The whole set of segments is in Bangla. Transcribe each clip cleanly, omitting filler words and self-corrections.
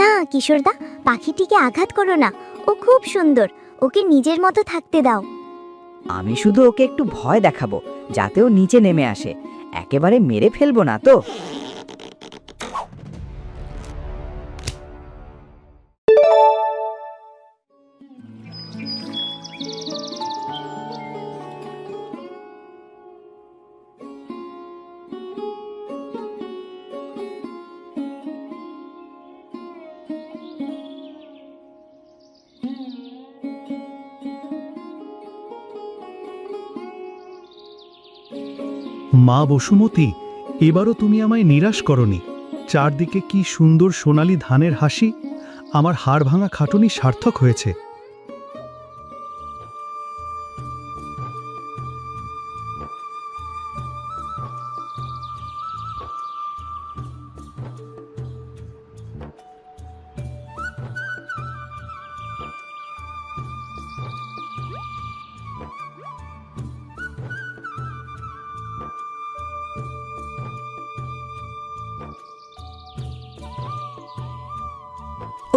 না কিশোরদা, পাখিটিকে আঘাত করো না। ও খুব সুন্দর, ওকে নিজের মতো থাকতে দাও। আমি শুধু ওকে একটু ভয় দেখাবো, যাতে ও নিচে নেমে আসে। একেবারে মেরে ফেলবো না তো। মা বসুমতী, এবারও তুমি আমায় নিরাশ করনি। চারদিকে কি সুন্দর সোনালী ধানের হাসি। আমার হাড় ভাঙা খাটুনি সার্থক হয়েছে।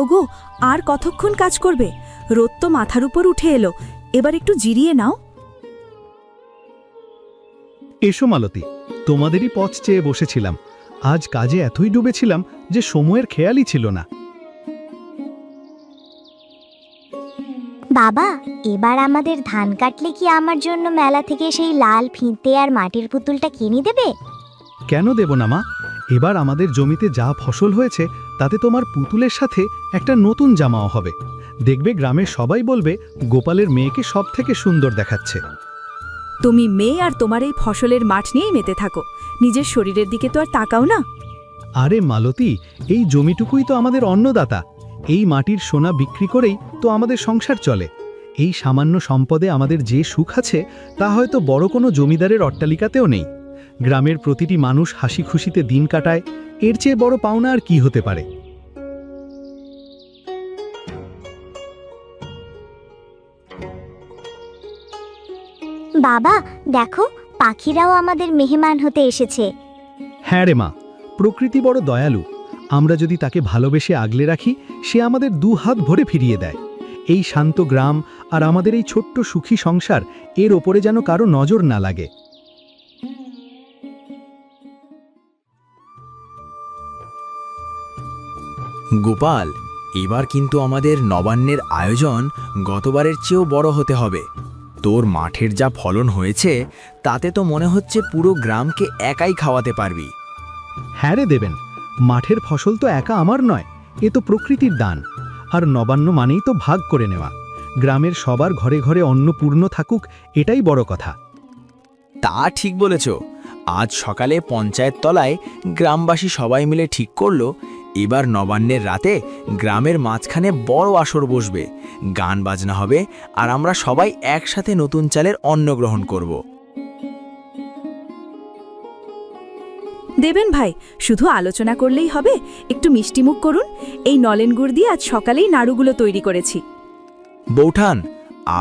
ওগো, আর কতক্ষণ কাজ করবে? রোদ তো মাথার উপর উঠে এলো, এবার একটু জিরিয়ে নাও। এসো মালতী, তোমাদেরই পথ চেয়ে বসেছিলাম। আজ কাজে এতই ডুবেছিলাম যে সময়ের খেয়ালই ছিল না। বাবা, এবার আমাদের ধান কাটলে কি আমার জন্য মেলা থেকে সেই লাল ফিতে আর মাটির পুতুলটা কিনে দেবে? কেন দেব না মা? এবার আমাদের জমিতে যা ফসল হয়েছে তাতে তোমার পুতুলের সাথে একটা নতুন জামাও হবে। দেখবে গ্রামের সবাই বলবে গোপালের মেয়েকে সব থেকে সুন্দর দেখাচ্ছে। তুমি মেয়ে আর তোমার এই ফসলের মাঠ নিয়েই মেতে থাকো, নিজের শরীরের দিকে তো আর তাকাও না। আরে মালতী, এই জমিটুকুই তো আমাদের অন্নদাতা। এই মাটির সোনা বিক্রি করেই তো আমাদের সংসার চলে। এই সামান্য সম্পদে আমাদের যে সুখ আছে তা হয়তো বড় কোনো জমিদারের অট্টালিকাতেও নেই। গ্রামের প্রতিটি মানুষ হাসি খুশিতে দিন কাটায়, এর চেয়ে বড় পাওনা আর কি হতে পারে? বাবা দেখো, পাখিরাও আমাদের মেহমান হতে এসেছে। হ্যাঁ রে মা, প্রকৃতি বড় দয়ালু। আমরা যদি তাকে ভালোবেসে আগলে রাখি, সে আমাদের দু হাত ভরে ফিরিয়ে দেয়। এই শান্ত গ্রাম আর আমাদের এই ছোট্ট সুখী সংসার, এর ওপরে যেন কারো নজর না লাগে। গোপাল, এবার কিন্তু আমাদের নবান্নের আয়োজন গতবারের চেয়েও বড় হতে হবে। তোর মাঠের যা ফলন হয়েছে তাতে তো মনে হচ্ছে পুরো গ্রামকে একাই খাওয়াতে পারবি। হ্যাঁ রে দেবেন, মাঠের ফসল তো একা আমার নয়, এ তো প্রকৃতির দান। আর নবান্ন মানেই তো ভাগ করে নেওয়া। গ্রামের সবার ঘরে ঘরে অন্ন পূর্ণ থাকুক, এটাই বড় কথা। তা ঠিক বলেছ। আজ সকালে পঞ্চায়েত তলায় গ্রামবাসী সবাই মিলে ঠিক করলো, এবার নবান্নের রাতে গ্রামের মাঝখানে বড় আসর বসবে, গান বাজনা হবে, আর আমরা সবাই একসাথে নতুন চালের অন্ন গ্রহণ করব। দেবেন ভাই, শুধু আলোচনা করলেই হবে? একটু মিষ্টিমুখ করুন। এই নলেন গুড় দিয়ে আজ সকালেই নাড়ুগুলো তৈরি করেছি। বৌঠান,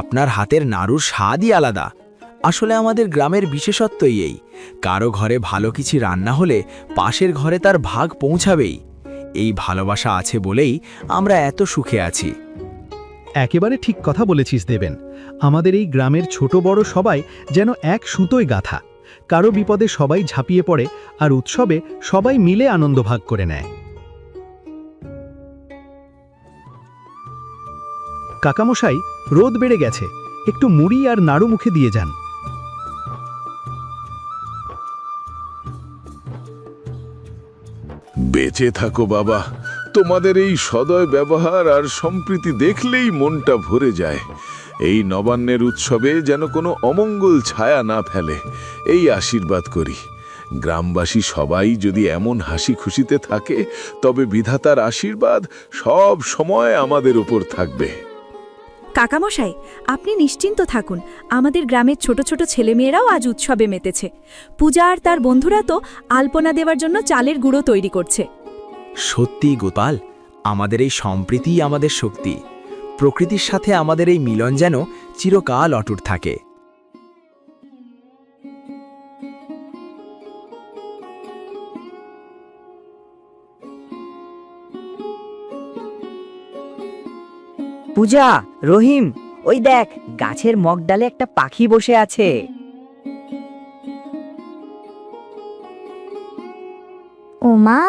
আপনার হাতের নাড়ুর স্বাদই আলাদা। আসলে আমাদের গ্রামের বিশেষত্বই এই, কারো ঘরে ভালো কিছু রান্না হলে পাশের ঘরে তার ভাগ পৌঁছাবেই। এই ভালোবাসা আছে বলেই আমরা এত সুখে আছি। একেবারে ঠিক কথা বলেছিস দেবেন। আমাদের এই গ্রামের ছোট বড় সবাই যেন এক সুতোয় গাঁথা। কারো বিপদে সবাই ঝাঁপিয়ে পড়ে, আর উৎসবে সবাই মিলে আনন্দ ভাগ করে নেয়। কাকামশাই, রোদ বেড়ে গেছে, একটু মুড়ি আর নাড়ু মুখে দিয়ে যান। বেঁচে থাকো বাবা, তোমাদের এই সদয় ব্যবহার আর সম্প্রীতি দেখলেই মনটা ভরে যায়। এই নবান্নের উৎসবে যেন কোনো অমঙ্গল ছায়া না ফেলে, এই আশীর্বাদ করি। গ্রামবাসী সবাই যদি এমন হাসি খুশিতে থাকে, তবে বিধাতার আশীর্বাদ সব সময় আমাদের উপর থাকবে। কাকামশাই, আপনি নিশ্চিন্ত থাকুন, আমাদের গ্রামের ছোট ছোট ছেলেমেয়েরাও আজ উৎসবে মেতেছে। পূজা আর তার বন্ধুরা তো আলপনা দেওয়ার জন্য চালের গুঁড়ো তৈরি করছে। সত্যি গোপাল, আমাদের এই সম্প্রীতিই আমাদের শক্তি। প্রকৃতির সাথে আমাদের এই মিলন যেন চিরকাল অটুট থাকে। পূজা, রহিম, ওই দেখ গাছের মগডালে একটা পাখি বসে আছে। ওমা,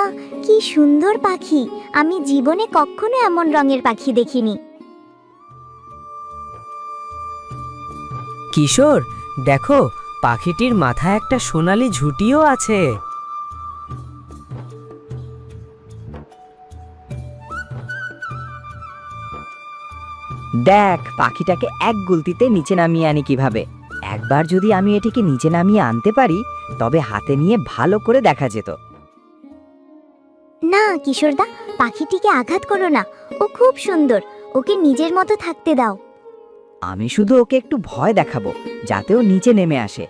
কি সুন্দর পাখি! আমি জীবনে কখনো এমন রঙের পাখি দেখিনি। কিশোর, দেখো পাখিটির মাথায় একটা সোনালী ঝুঁটিও আছে। দেখ পাখিটাকে এক গুলতিতে নিচে নামিয়ে আনি কিভাবে। একবার যদি আমি এটিকে নিচে নামিয়ে আনতে পারি তবে হাতে নিয়ে ভালো করে দেখা যেত। না কিশোরদা, পাখিটিকে আঘাত করো না। ও খুব সুন্দর, ওকে নিজের মতো থাকতে দাও। আমি শুধু ওকে একটু ভয় দেখাবো যাতে ও নিচে নেমে আসে।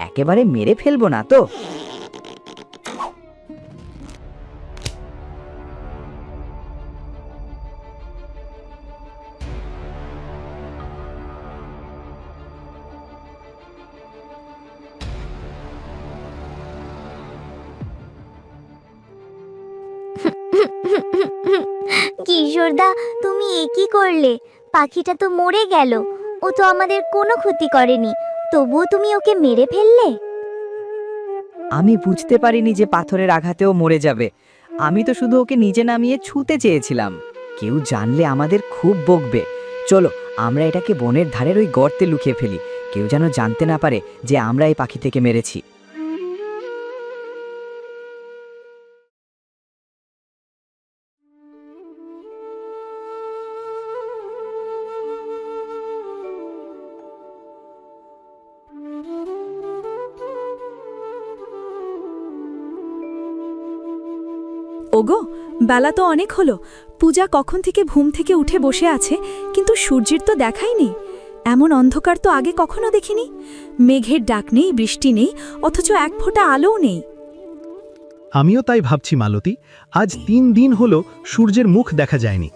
একেবারে মেরে ফেলবো না তো। কিশোরদা, তুমি এ কি করলে? পাখিটা তো মরে গেল। ও তো আমাদের কোনো ক্ষতি করেনি, তবুও তুমি ওকে মেরে ফেললে। আমি বুঝতে পারিনি যে পাথরের আঘাতেও মরে যাবে। আমি তো শুধু ওকে নিচে নামিয়ে ছুঁতে চেয়েছিলাম। কেউ জানলে আমাদের খুব বকবে। চলো আমরা এটাকে বনের ধারের ওই গর্তে লুকিয়ে ফেলি। কেউ যেন জানতে না পারে যে আমরা এই পাখি থেকে মেরেছি। ওগো, বেলা তো অনেক হলো। পূজা কখন থেকে ঘুম থেকে উঠে বসে আছে, কিন্তু সূর্যের তো দেখাই নেই। এমন অন্ধকার তো আগে কখনো দেখিনি। মেঘের ডাক নেই, বৃষ্টি নেই, অথচ এক ফোঁটা আলোও নেই। আমিও তাই ভাবছি মালতী, আজ 3 দিন হলো সূর্যের মুখ দেখা যায়নি।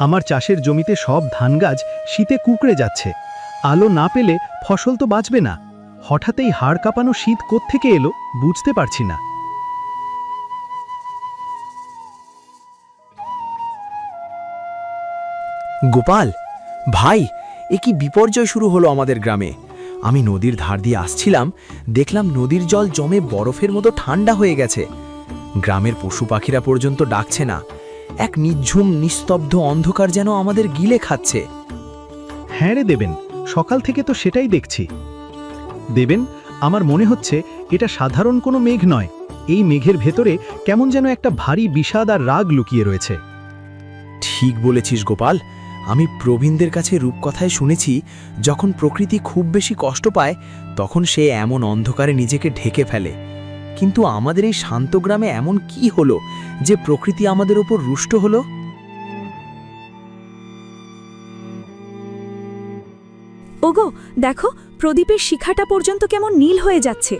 আমার চাষের জমিতে সব ধান গাছ শীতে কুঁকড়ে যাচ্ছে। আলো না পেলে ফসল তো বাঁচবে না। হঠাৎ এই হাড় কাঁপানো শীত কোত্থেকে এলো বুঝতে পারছি না। গোপাল ভাই, এ কি বিপর্যয় শুরু হলো আমাদের গ্রামে। আমি নদীর ধার দিয়ে আসছিলাম, দেখলাম নদীর জল জমে বরফের মতো ঠান্ডা হয়ে গেছে। গ্রামের পশু পাখিরা পর্যন্ত ডাকছে না। এক নিঝুম নিস্তব্ধ অন্ধকার যেন আমাদের গিলে খাচ্ছে। হ্যাঁ রে দেবেন, সকাল থেকে তো সেটাই দেখছি। দেবেন, আমার মনে হচ্ছে এটা সাধারণ কোনো মেঘ নয়। এই মেঘের ভেতরে কেমন যেন একটা ভারী বিষাদ আর রাগ লুকিয়ে রয়েছে। ঠিক বলেছিস গোপাল। আমি প্রবীণদের কাছে রূপকথায় শুনেছি, যখন প্রকৃতি খুব বেশি কষ্ট পায় তখন সে এমন অন্ধকারে নিজেকে ঢেকে ফেলে। কিন্তু আমাদের এই শান্ত গ্রামে এমন কি হলো যে প্রকৃতি আমাদের ওপর রুষ্ট হলো? ওগো, দেখো প্রদীপের শিখাটা পর্যন্ত কেমন নীল হয়ে যাচ্ছে।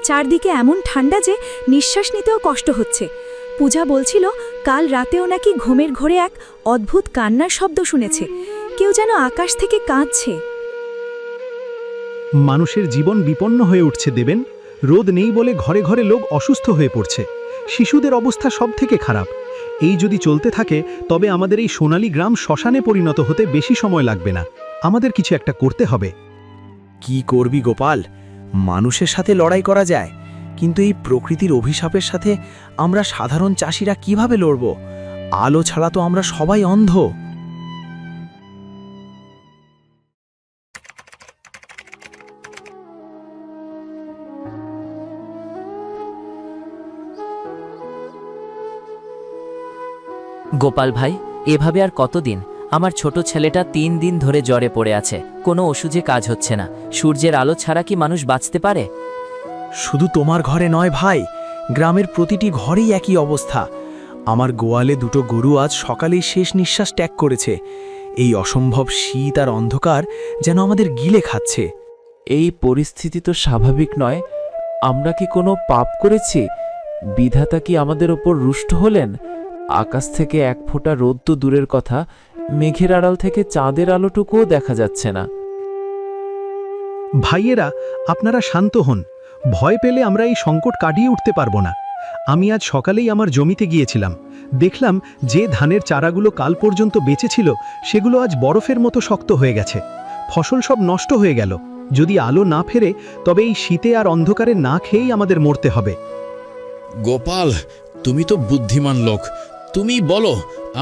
চারদিকে এমন ঠান্ডা যে নিঃশ্বাস নিতেও কষ্ট হচ্ছে। পূজা বলছিল কাল রাতেও নাকি ঘুমের ঘোরে এক অদ্ভুত কান্নার শব্দ শুনেছে। কেউ যেন আকাশ থেকে কাঁদছে। মানুষের জীবন বিপন্ন হয়ে উঠছে দেবেন। রোদ নেই বলে ঘরে ঘরে লোক অসুস্থ হয়ে পড়ছে। শিশুদের অবস্থা সব থেকে খারাপ। এই যদি চলতে থাকে তবে আমাদের এই সোনালী গ্রাম শ্মশানে পরিণত হতে বেশি সময় লাগবে না। আমাদের কিছু একটা করতে হবে। কি করবি গোপাল? মানুষের সাথে লড়াই করা যায়, কিন্তু এই প্রকৃতির অভিশাপের সাথে আমরা সাধারণ চাষিরা কিভাবে লড়ব? আলো ছাড়া তো আমরা সবাই অন্ধ। গোপাল ভাই, এভাবে আর কতদিন? আমার ছোট ছেলেটা 3 দিন ধরে জ্বরে পড়ে আছে। কোনো ওষুধে কাজ হচ্ছে না। সূর্যের আলো ছাড়া কি মানুষ বাঁচতে পারে? শুধু তোমার ঘরে নয় ভাই, গ্রামের প্রতিটি ঘরেই একই অবস্থা। আমার গোয়ালে 2টো গরু আজ সকালেই শেষ নিঃশ্বাস ত্যাগ করেছে। এই অসম্ভব শীত আর অন্ধকার যেন আমাদের গিলে খাচ্ছে। এই পরিস্থিতি তো স্বাভাবিক নয়। আমরা কি কোনো পাপ করেছি? বিধাতা কি আমাদের ওপর রুষ্ট হলেন? আকাশ থেকে এক ফোঁটা রোদ তো দূরের কথা, মেঘের আড়াল থেকে চাঁদের আলোটুকুও দেখা যাচ্ছে না। ভাইয়েরা, আপনারা শান্ত হন। ভয় পেলে আমরা এই সংকট কাটিয়ে উঠতে পারবো না। আমি আজ সকালেই আমার জমিতে গিয়েছিলাম, দেখলাম যে ধানের চারাগুলো কাল পর্যন্ত বেঁচে ছিল সেগুলো আজ বরফের মতো শক্ত হয়ে গেছে। ফসল সব নষ্ট হয়ে গেল। যদি আলো না ফেরে তবে এই শীতে আর অন্ধকারে না খেয়েই আমাদের মরতে হবে। গোপাল, তুমি তো বুদ্ধিমান লোক, তুমি বলো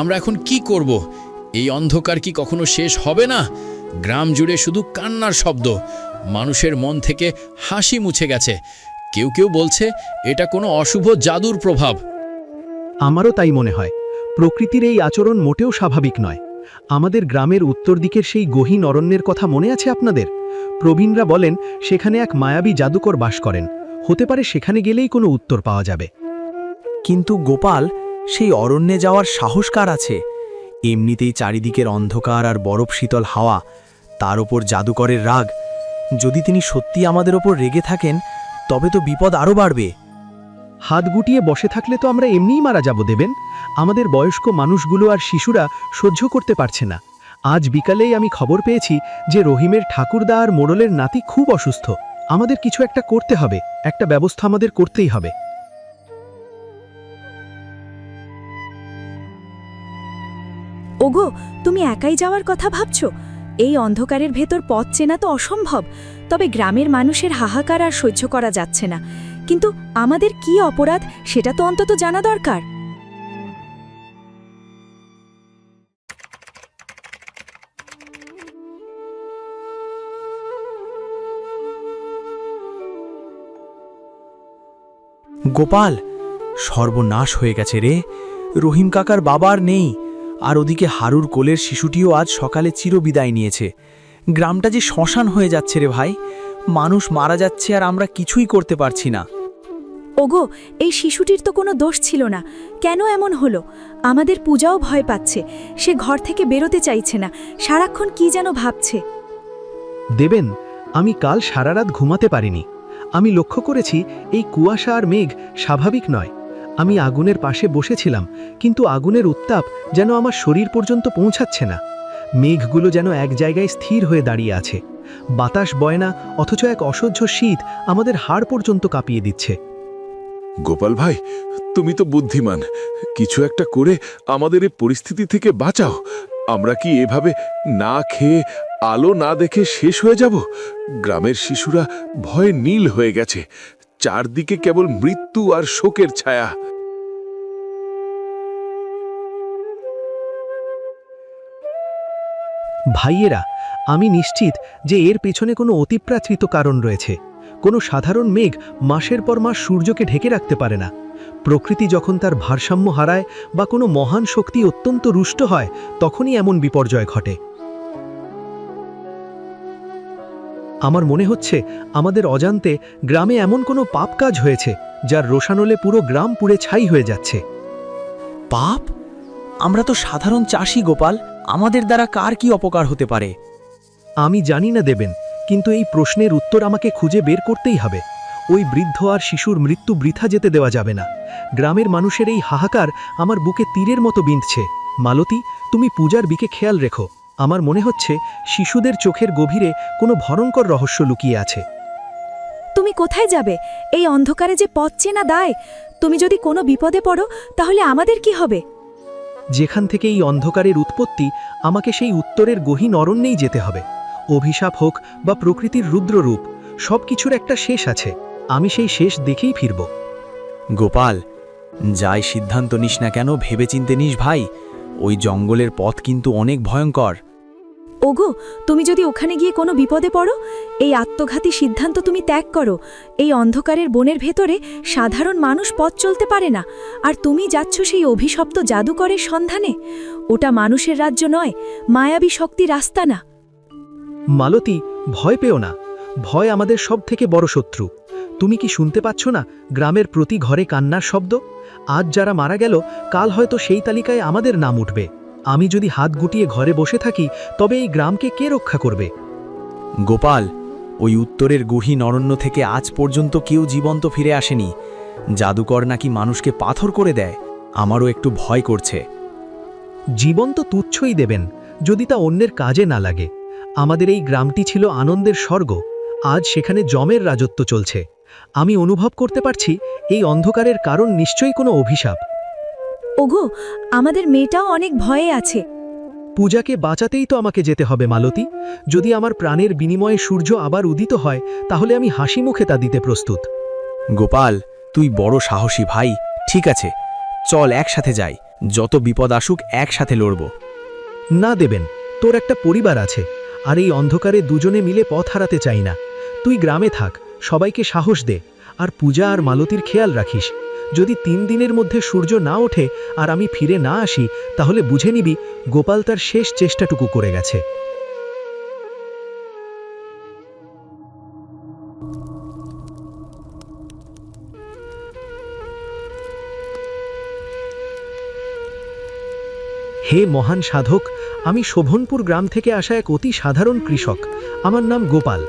আমরা এখন কি করব? এই অন্ধকার কি কখনো শেষ হবে না? গ্রাম জুড়ে শুধু কান্নার শব্দ, মানুষের মন থেকে হাসি মুছে গেছে। কেউ কেউ বলছে এটা কোনো অশুভ জাদুর প্রভাব। আমারও তাই মনে হয়। প্রকৃতির এই আচরণ মোটেও স্বাভাবিক নয়। আমাদের গ্রামের উত্তর দিকের সেই গহীন অরণ্যের কথা মনে আছে আপনাদের? প্রবীণরা বলেন সেখানে এক মায়াবী জাদুকর বাস করেন। হতে পারে সেখানে গেলেই কোনো উত্তর পাওয়া যাবে। কিন্তু গোপাল, সেই অরণ্যে যাওয়ার সাহস কার আছে? এমনিতেই চারিদিকের অন্ধকার আর বরফ শীতল হাওয়া, তার ওপর জাদুকরের রাগ। যদি তিনি সত্যি আমাদের ওপর রেগে থাকেন তবে তো বিপদ আরও বাড়বে। হাত গুটিয়ে বসে থাকলে তো আমরা এমনিই মারা যাব দেবেন। আমাদের বয়স্ক মানুষগুলো আর শিশুরা সহ্য করতে পারছে না। আজ বিকালেই আমি খবর পেয়েছি যে রহিমের ঠাকুরদা আর মোড়লের নাতি খুব অসুস্থ। আমাদের কিছু একটা করতে হবে, একটা ব্যবস্থা আমাদের করতেই হবে। ওগো, তুমি একাই যাওয়ার কথা ভাবছো? এই অন্ধকারের ভেতর পথ চেনা তো অসম্ভব। তবে গ্রামের মানুষের হাহাকার আর সহ্য করা যাচ্ছে না। কিন্তু আমাদের কি অপরাধ সেটা তো অন্তত জানা দরকার। গোপাল, সর্বনাশ হয়ে গেছে রে। রহিম কাকার বাবা আর নেই, আর ওদিকে হারুর কোলের শিশুটিও আজ সকালে চিরবিদায় নিয়েছে। গ্রামটা যে শ্মশান হয়ে যাচ্ছে রে ভাই। মানুষ মারা যাচ্ছে আর আমরা কিছুই করতে পারছি না। ওগো, এই শিশুটির তো কোনো দোষ ছিল না, কেন এমন হলো? আমাদের পূজাও ভয় পাচ্ছে, সে ঘর থেকে বেরোতে চাইছে না, সারাক্ষণ কি যেন ভাবছে। দেবেন, আমি কাল সারা রাত ঘুমাতে পারিনি। আমি লক্ষ্য করেছি এই কুয়াশা আর মেঘ স্বাভাবিক নয়। আমি আগুনের পাশে বসেছিলাম, কিন্তু আগুনের উত্তাপ যেন আমার শরীর পর্যন্ত পৌঁছাচ্ছে না। মেঘগুলো যেন এক জায়গায় স্থির হয়ে দাঁড়িয়ে আছে। বাতাস বয় না, অথচ এক অসহ্য শীত আমাদের হাড় পর্যন্ত কাঁপিয়ে দিচ্ছে। গোপাল ভাই, তুমি তো বুদ্ধিমান, কিছু একটা করে আমাদের এই পরিস্থিতি থেকে বাঁচাও। আমরা কি এভাবে না খেয়ে আলো না দেখে শেষ হয়ে যাব? গ্রামের শিশুরা ভয়ে নীল হয়ে গেছে, চারদিকে কেবল মৃত্যু আর শোকের ছায়া। ভাইয়েরা, আমি নিশ্চিত যে এর পেছনে কোনো অতিপ্রাকৃত কারণ রয়েছে। কোনো সাধারণ মেঘ মাসের পর মাস সূর্যকে ঢেকে রাখতে পারে না। প্রকৃতি যখন তার ভারসাম্য হারায় বা কোনো মহান শক্তি অত্যন্ত রুষ্ট হয়, তখনই এমন বিপর্যয় ঘটে। আমার মনে হচ্ছে আমাদের অজান্তে গ্রামে এমন কোনো পাপ কাজ হয়েছে যার রোষানলে পুরো গ্রাম পুড়ে ছাই হয়ে যাচ্ছে। পাপ? আমরা তো সাধারণ চাষি গোপাল, আমাদের দ্বারা কার কি অপকার হতে পারে? আমি জানি না দেবেন, কিন্তু এই প্রশ্নের উত্তর আমাকে খুঁজে বের করতেই হবে। ওই বৃদ্ধ আর শিশুর মৃত্যু বৃথা যেতে দেওয়া যাবে না। গ্রামের মানুষের এই হাহাকার আমার বুকে তীরের মতো বিঁধছে। মালতী, তুমি পূজার দিকে খেয়াল রেখো। আমার মনে হচ্ছে শিশুদের চোখের গভীরে কোনো ভয়ঙ্কর রহস্য লুকিয়ে আছে। তুমি কোথায় যাবে? এই অন্ধকারে যে পথ চেনা দায়। তুমি যদি কোনো বিপদে পড়ো তাহলে আমাদের কি হবে? যেখান থেকে এই অন্ধকারের উৎপত্তি, আমাকে সেই উত্তরের গহীন অরণ্যেই যেতে হবে। অভিশাপ হোক বা প্রকৃতির রুদ্ররূপ, সব কিছুর একটা শেষ আছে। আমি সেই শেষ দেখেই ফিরব। গোপাল, যাই সিদ্ধান্ত নিস না কেন ভেবেচিন্তে নিস ভাই। ওই জঙ্গলের পথ কিন্তু অনেক ভয়ঙ্কর। ওগো, তুমি যদি ওখানে গিয়ে কোনো বিপদে পড়ো, এই আত্মঘাতী সিদ্ধান্ত তুমি ত্যাগ করো। এই অন্ধকারের বনের ভেতরে সাধারণ মানুষ পথ চলতে পারে না, আর তুমি যাচ্ছ সেই অভিশপ্ত জাদুকরের সন্ধানে। ওটা মানুষের রাজ্য নয়, মায়াবী শক্তি রাস্তা না। মালতী, ভয় পেও না। ভয় আমাদের সব থেকে বড় শত্রু। তুমি কি শুনতে পাচ্ছ না গ্রামের প্রতি ঘরে কান্নার শব্দ? আজ যারা মারা গেল, কাল হয়তো সেই তালিকায় আমাদের নাম উঠবে। আমি যদি হাত গুটিয়ে ঘরে বসে থাকি, তবে এই গ্রামকে কে রক্ষা করবে? গোপাল, ওই উত্তরের গহীন অরণ্য থেকে আজ পর্যন্ত কেউ জীবন্ত ফিরে আসেনি। জাদুকর নাকি মানুষকে পাথর করে দেয়। আমারও একটু ভয় করছে। জীবন তো তুচ্ছই দেবেন, যদি তা অন্যের কাজে না লাগে। আমাদের এই গ্রামটি ছিল আনন্দের স্বর্গ, আজ সেখানে জমের রাজত্ব চলছে। আমি অনুভব করতে পারছি এই অন্ধকারের কারণ নিশ্চয়ই কোনো অভিশাপ। ওগো, আমাদের মেয়েটাও অনেক ভয়ে আছে। পূজাকে বাঁচাতেই তো আমাকে যেতে হবে মালতী। যদি আমার প্রাণের বিনিময়ে সূর্য আবার উদিত হয় তাহলে আমি হাসি মুখে তা দিতে প্রস্তুত। গোপাল, তুই বড় সাহসী ভাই। ঠিক আছে, চল একসাথে যাই। যত বিপদ আসুক একসাথে লড়ব। না দেবেন, তোর একটা পরিবার আছে, আর এই অন্ধকারে দুজনে মিলে পথ হারাতে চাই না। তুই গ্রামে থাক, সবাইকে সাহস দে, আর পূজা আর মালতীর খেয়াল রাখিস। যদি 3 দিনের মধ্যে সূর্য না ওঠে আর আমি ফিরে না আসি, তাহলে বুঝে নিবি গোপাল তার শেষ চেষ্টাটুকু করে গেছে। হে মহান সাধক, আমি শোভনপুর গ্রাম থেকে আসা এক অতি সাধারণ কৃষক। আমার নাম গোপাল।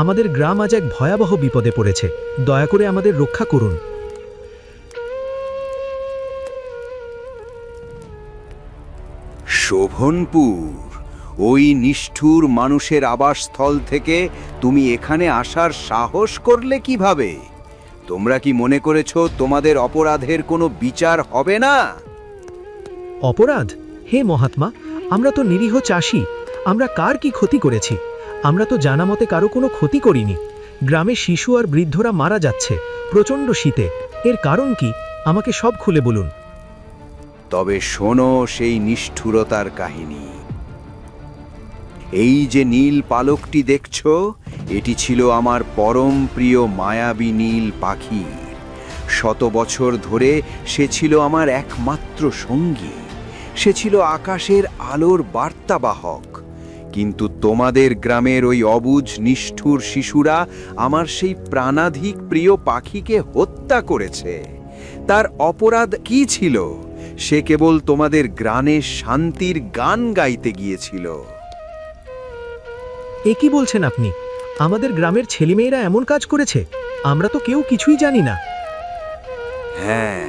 আমাদের গ্রাম আজ এক ভয়াবহ বিপদে পড়েছে। দয়া করে আমাদের রক্ষা করুন। শোভনপুর, ওই নিষ্ঠুর মানুষের আবাসস্থল থেকে তুমি এখানে আসার সাহস করলে কিভাবে? তোমরা কি মনে করেছো তোমাদের অপরাধের কোনো বিচার হবে না? অপরাধ? হে মহাত্মা, আমরা তো নিরীহ চাষি। আমরা কার কি ক্ষতি করেছি? আমরা তো জানা মতে কারো কোনো ক্ষতি করিনি। গ্রামে শিশু আর বৃদ্ধরা মারা যাচ্ছে প্রচণ্ড শীতে। এর কারণ কি? আমাকে সব খুলে বলুন। তবে শোনো সেই নিষ্ঠুরতার কাহিনী। এই যে নীল পালকটি দেখছো, এটি ছিল আমার পরম প্রিয় মায়াবী নীল পাখি। 100 বছর ধরে সে ছিল আমার একমাত্র সঙ্গী। সে ছিল আকাশের আলোর বার্তাবাহক। কিন্তু তোমাদের গ্রামের ওই অবুঝ নিষ্ঠুর শিশুরা আমার সেই প্রাণাধিক প্রিয় পাখিকে হত্যা করেছে। তার অপরাধ কি ছিল? সে কেবল তোমাদের গ্রামে শান্তির গান গাইতে গিয়েছিল। এ কি বলছেন আপনি? আমাদের গ্রামের ছেলেমেয়েরা এমন কাজ করেছে? আমরা তো কেউ কিছুই জানি না। হ্যাঁ,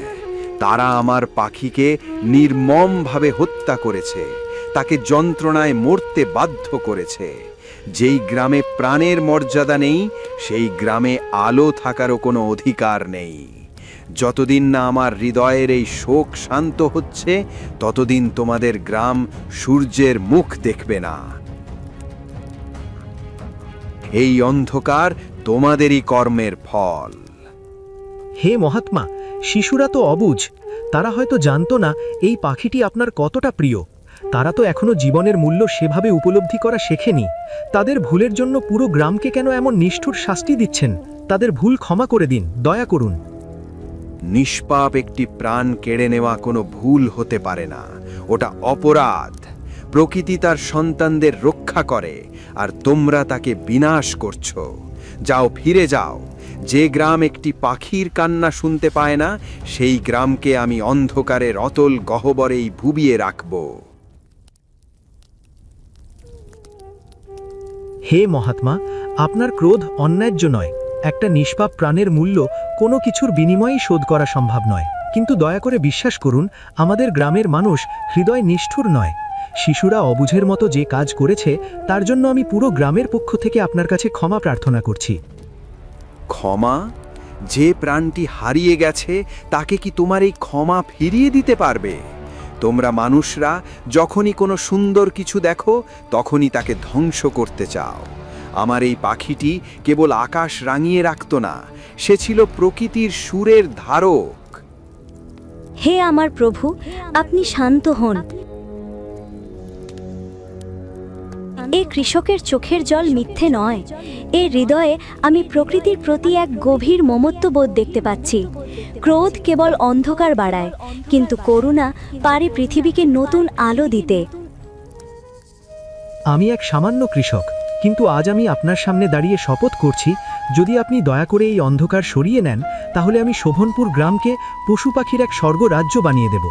তারা আমার পাখিকে নির্মমভাবে হত্যা করেছে, তাকে যন্ত্রণায় মরতে বাধ্য করেছে। যেই গ্রামে প্রাণের মর্যাদা নেই, সেই গ্রামে আলো থাকারও কোনো অধিকার নেই। যতদিন না আমার হৃদয়ের এই শোক শান্ত হচ্ছে, ততদিন তোমাদের গ্রাম সূর্যের মুখ দেখবে না। এই অন্ধকার তোমাদেরই কর্মের ফল। হে মহাত্মা, শিশুরা তো অবুঝ। তারা হয়তো জানতো না এই পাখিটি আপনার কতটা প্রিয়। তারা তো এখনো জীবনের মূল্য সেভাবে উপলব্ধি করা শেখেনি। তাদের ভুলের জন্য পুরো গ্রামকে কেন এমন নিষ্ঠুর শাস্তি দিচ্ছেন? তাদের ভুল ক্ষমা করে দিন, দয়া করুন। নিষ্পাপ একটি প্রাণ কেড়ে নেওয়া কোনো ভুল হতে পারে না, ওটা অপরাধ। প্রকৃতি তার সন্তানদের রক্ষা করে, আর তোমরা তাকে বিনাশ করছো। যাও, ফিরে যাও। যে গ্রাম একটি পাখির কান্না শুনতে পায় না, সেই গ্রামকে আমি অন্ধকারের অতল গহ্বরেই ভুবিয়ে রাখব। হে মহাত্মা, আপনার ক্রোধ অন্যায্য নয়। একটা নিষ্পাপ প্রাণের মূল্য কোনো কিছুর বিনিময়েই শোধ করা সম্ভব নয়। কিন্তু দয়া করে বিশ্বাস করুন, আমাদের গ্রামের মানুষ হৃদয় নিষ্ঠুর নয়। শিশুরা অবুঝের মতো যে কাজ করেছে, তার জন্য আমি পুরো গ্রামের পক্ষ থেকে আপনার কাছে ক্ষমা প্রার্থনা করছি। ক্ষমা? যে প্রাণটি হারিয়ে গেছে, তাকে কি তোমার এই ক্ষমা ফিরিয়ে দিতে পারবে? তোমরা মানুষরা যখনই কোনো সুন্দর কিছু দেখো, তখনই তাকে ধ্বংস করতে চাও। আমার এই পাখিটি কেবল আকাশ রাঙিয়ে রাখত না, সে ছিল প্রকৃতির সুরের ধারক। হে আমার প্রভু, আপনি শান্ত হন। এ কৃষকের চোখের জল মিথ্যে নয়। এ হৃদয়ে আমি প্রকৃতির প্রতি এক গভীর মমত্ববোধ দেখতে পাচ্ছি। ক্রোধ কেবল অন্ধকার বাড়ায়, কিন্তু করুণা পারে পৃথিবীকে নতুন আলো দিতে। আমি এক সামান্য কৃষক, কিন্তু আজ আমি আপনার সামনে দাঁড়িয়ে শপথ করছি, যদি আপনি দয়া করে এই অন্ধকার সরিয়ে নেন, তাহলে আমি শোভনপুর গ্রামকে পশু পাখির এক স্বর্গরাজ্য বানিয়ে দেব।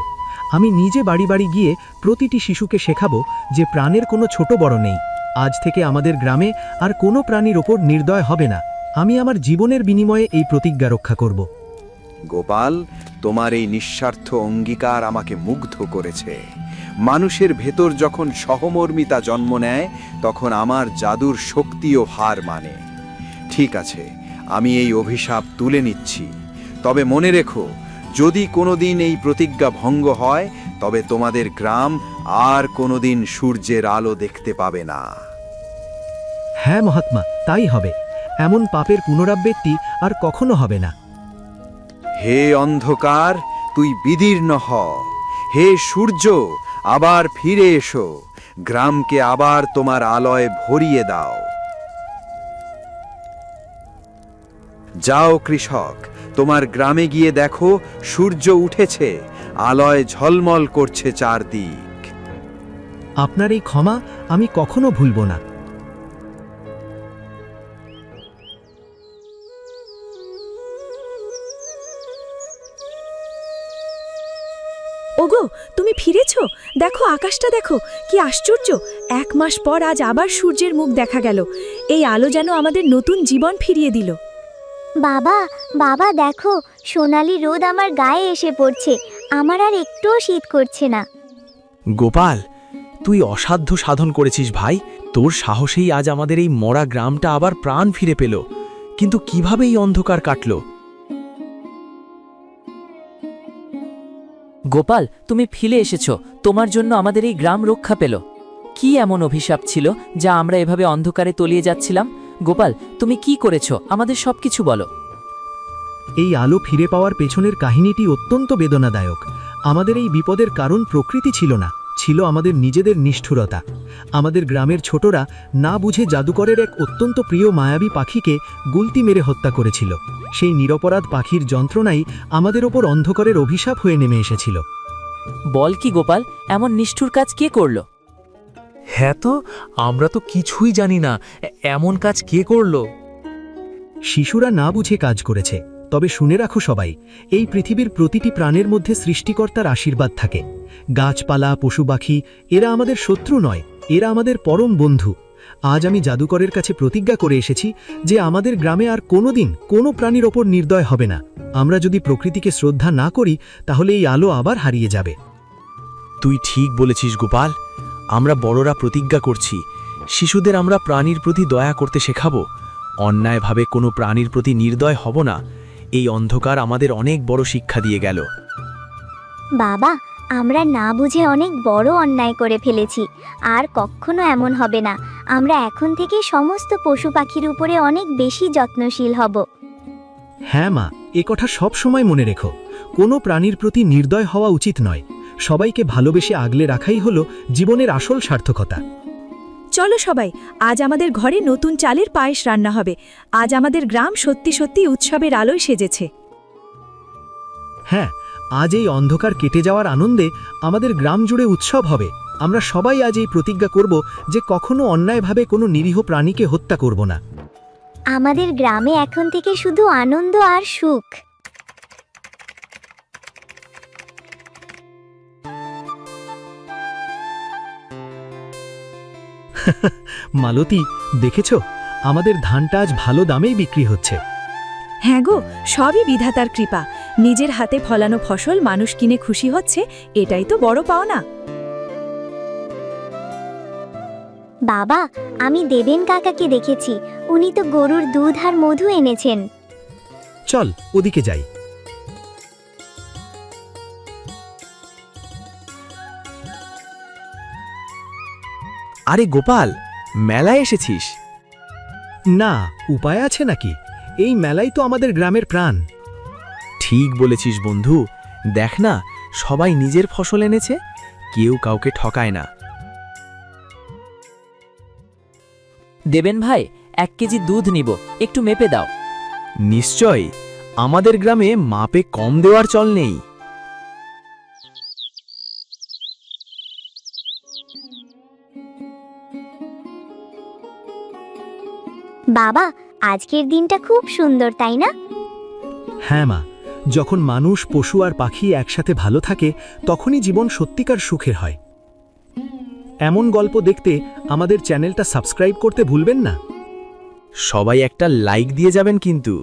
আমি নিজে বাড়ি বাড়ি গিয়ে প্রতিটি শিশুকে শেখাবো যে প্রাণের কোনো ছোট বড় নেই। আজ থেকে আমাদের গ্রামে আর কোনো প্রাণীর ওপর নির্দয় হবে না। আমি আমার জীবনের বিনিময়ে এই প্রতিজ্ঞা রক্ষা করব। গোপাল, তোমার এই নিঃস্বার্থ অঙ্গীকার আমাকে মুগ্ধ করেছে। মানুষের ভেতর যখন সহমর্মিতা জন্ম নেয়, তখন আমার জাদুর শক্তিও হার মানে। ঠিক আছে, আমি এই অভিশাপ তুলে নিচ্ছি। তবে মনে রেখো, যদি কোনোদিন এই প্রতিজ্ঞা ভঙ্গ হয় তবে তোমাদের গ্রাম আর কোনোদিন সূর্যের আলো দেখতে পাবে না। হ্যাঁ মহাত্মা, তাই হবে। এমন পাপের পুনরাবৃত্তি আর কখনো হবে না। হে অন্ধকার, তুই বিদীর্ণ হ। হে সূর্য, আবার ফিরে এসো। গ্রামকে আবার তোমার আলোয় ভরিয়ে দাও। যাও কৃষক, তোমার গ্রামে গিয়ে দেখো সূর্য উঠেছে, আলোয় ঝলমল করছে চারদিক। আপনার এই ক্ষমা আমি কখনো ভুলব না। ওগো, তুমি ফিরেছো? দেখো আকাশটা দেখো, কি আশ্চর্য! 1 মাস পর আজ আবার সূর্যের মুখ দেখা গেল। এই আলো যেন আমাদের নতুন জীবন ফিরিয়ে দিল। বাবা, বাবা দেখো, সোনালি রোদ আমার গায়ে এসে পড়ছে। আমার আর একটুও শীত করছে না। গোপাল, তুই অসাধ্য সাধন করেছিস ভাই। তোর সাহসেই আজ আমাদের এই মরা গ্রামটা আবার প্রাণ ফিরে পেল। কিন্তু কিভাবে এই অন্ধকার কাটল? গোপাল, তুমি ফিরে এসেছ। তোমার জন্য আমাদের এই গ্রাম রক্ষা পেল। কি এমন অভিশাপ ছিল যা আমরা এভাবে অন্ধকারে তলিয়ে যাচ্ছিলাম? গোপাল, তুমি কি করেছো? আমাদের সবকিছু বলো। এই আলো ফিরে পাওয়ার পেছনের কাহিনীটি অত্যন্ত বেদনাদায়ক। আমাদের এই বিপদের কারণ প্রকৃতি ছিল না, ছিল আমাদের নিজেদের নিষ্ঠুরতা। আমাদের গ্রামের ছোটরা না বুঝে জাদুকরের এক অত্যন্ত প্রিয় মায়াবী পাখিকে গুলতি মেরে হত্যা করেছিল। সেই নিরপরাধ পাখির যন্ত্রণাই আমাদের ওপর অন্ধকারের অভিশাপ হয়ে নেমে এসেছিল। বল কি গোপাল, এমন নিষ্ঠুর কাজ কে করলো? হ্যাঁ তো, আমরা তো কিছুই জানি না। এমন কাজ কে করলো? শিশুরা না বুঝে কাজ করেছে। তবে শুনে রাখো সবাই, এই পৃথিবীর প্রতিটি প্রাণের মধ্যে সৃষ্টিকর্তার আশীর্বাদ থাকে। গাছপালা, পশু পাখি, এরা আমাদের শত্রু নয়, এরা আমাদের পরম বন্ধু। আজ আমি জাদুকরের কাছে প্রতিজ্ঞা করে এসেছি যে আমাদের গ্রামে আর কোনোদিন কোনো প্রাণীর ওপর নির্দয় হবে না। আমরা যদি প্রকৃতিকে শ্রদ্ধা না করি তাহলে এই আলো আবার হারিয়ে যাবে। তুই ঠিক বলেছিস গোপাল। আমরা বড়রা প্রতিজ্ঞা করছি, শিশুদের আমরা প্রাণীর প্রতি দয়া করতে শেখাবো। অন্যায়ভাবে কোনো প্রাণীর প্রতি নির্দয় হব না। এই অন্ধকার আমাদের অনেক বড় শিক্ষা দিয়ে গেল। বাবা, আমরা না বুঝে অনেক বড় অন্যায় করে ফেলেছি। আর কখনো এমন হবে না। আমরা এখন থেকে সমস্ত পশু পাখির উপরে অনেক বেশি যত্নশীল হব। হ্যাঁ মা, এ কথা সব সময় মনে রেখো। কোনো প্রাণীর প্রতি নির্দয় হওয়া উচিত নয়। সবাইকে ভালোবেসে আগলে রাখাই হলো জীবনের আসল সার্থকতা। চলো সবাই, আজ আমাদের ঘরে নতুন চালের পায়েস রান্না হবে। আজ আমাদের গ্রাম সত্যি সত্যি উৎসবের আলোয় সেজেছে। হ্যাঁ, আজ এই অন্ধকার কেটে যাওয়ার আনন্দে আমাদের গ্রাম জুড়ে উৎসব হবে। আমরা সবাই আজ এই প্রতিজ্ঞা করব যে কখনো অন্যায়ভাবে কোনো নিরীহ প্রাণীকে হত্যা করব না। আমাদের গ্রামে এখন থেকে শুধু আনন্দ আর সুখ। মালতী, দেখেছো, আমাদের ধানটা আজ ভালো দামেই বিক্রি হচ্ছে। হ্যাঁ গো, সবই বিধাতার কৃপা। নিজের হাতে ফলানো ফসল মানুষ কিনে খুশি হচ্ছে, এটাই তো বড় পাওনা। বাবা, আমি দেবেন কাকাকে দেখেছি। উনি তো গরুর দুধ আর মধু এনেছেন। চল ওদিকে যাই। আরে গোপাল, মেলায় এসেছিস? না, উপায় আছে নাকি? এই মেলাই তো আমাদের গ্রামের প্রাণ। ঠিক বলেছিস বন্ধু। দেখ না, সবাই নিজের ফসল এনেছে, কেউ কাউকে ঠকায় না। দেবেন ভাই, 1 কেজি দুধ নিব, একটু মেপে দাও। নিশ্চয়, আমাদের গ্রামে মাপে কম দেওয়ার চল নেই। বাবা, আজকের দিনটা খুব সুন্দর, তাই না? হ্যাঁ মা, যখন মানুষ, পশু আর পাখি একসাথে ভালো থাকে তখনই জীবন সত্যিকার সুখের হয়। এমন গল্প দেখতে আমাদের চ্যানেলটা সাবস্ক্রাইব করতে ভুলবেন না। সবাই একটা লাইক দিয়ে যাবেন কিন্তু।